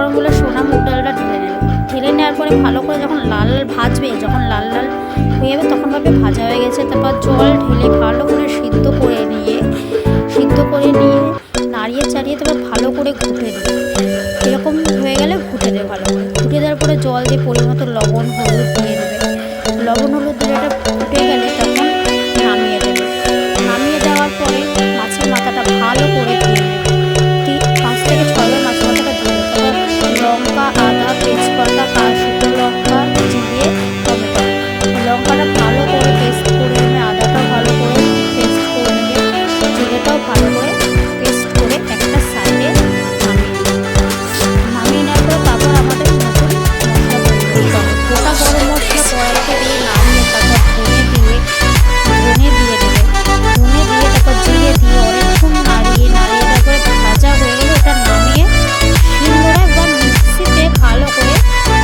গরম হলে সোনা মুগ ডালটা ঢেলে নেবে। ঢেলে নেওয়ার পরে ভালো করে যখন লাল ভাজবে, যখন লাল লাল হয়ে যাবে তখন ভাবে ভাজা হয়ে গেছে। তারপর জল ঢেলে ভালো করে সিদ্ধ করে নিয়ে নাড়িয়ে চাড়িয়ে তারপর ভালো করে ঘুটে দেবে। এরকম হয়ে গেলে ঘুটে দেবে ভালো করে। ঘুটে দেওয়ার পরে জল দিয়ে পরিমতো লবণ হলুদ দিয়ে দেবে। লবণ হলুদ দিয়ে এটা ফুটে গেলে তখন নামিয়ে দেবে। নামিয়ে দেওয়ার পরে মাছের মাথাটা ভালো করে ধুয়ে নেবে। 5 থেকে 6 বার মাছের মাথাটা ধুয়ে দেবে। তারপর লঙ্কা, আদা, তেজপাতা, শুকনো লঙ্কা, জিরে, টমেটো, লঙ্কাটা ভালো করে পেস্ট করে নেবে। আদাটাও ভালো করে পেস্ট করে নেবে। জিরেটাও ভালো করে পেস্ট করে একটা সাইডে নামিয়ে নেওয়ার পর তারপর আমাদের নতুন মশলা তৈরি করতে হবে। গোটা গরম মশলা কড়াইতে দিয়ে নামিয়ে তারপর ধনে দিয়ে দেবে। ধনে দিয়ে তারপর জিরে দিয়ে অনেকক্ষণ নাড়িয়ে তারপরে ভাজা হয়ে গেলে ওটা নামিয়ে শিলনোড়ায় বা মিক্সিতে ভালো করে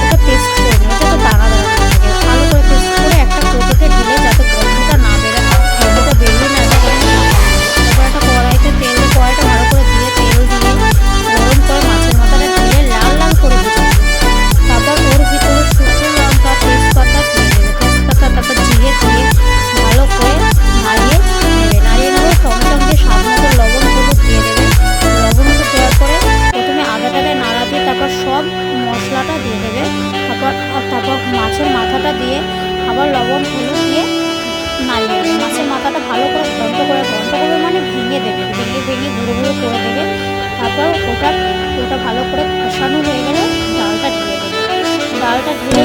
ওটা পেস্ট করে নেবে, যাতে দানা দানা থাকে। ভালো করে পেস্ট করে একটা কৌটোতে ঢেলে যাতে গন্ধটা না বেরোয়, গন্ধটা বেরিয়ে না যায়। তারপর একটা কড়াইটা ভালো করে দিয়ে তেল দিয়ে গরম করে মাছের মাথাটা দিয়ে লাল লাল করে ভেজে নেবে। তারপর ওর ভিতরে শুকনো লঙ্কা, তেজপাতা দিয়ে দেবে। তারপর জিরে দিয়ে ভালো করে নাড়িয়ে নেবে। টমেটো দিয়ে স্বাদ মতো লবণ হলুদ দিয়ে দেবে। লবণ হলুদ দেওয়ার পরে প্রথমে আদাটাকে নাড়া দিয়ে তারপর সব মশলাটা দিয়ে দেবে। তারপর মাছের মাথাটা দিয়ে আবার লবণ হলুদ দিয়ে নাড়িয়ে দেবে। মাছের মাথাটা ভালো করে ঘন্ট করবে মানে ভেঙে দেবে, ভেঙে গুঁড়ো গুঁড়ো করে দেবে। তারপর ওটা ভালো করে কষানো হয়ে গেলে ডালটা ঢেলে দেবে। ডালটা ঢেলে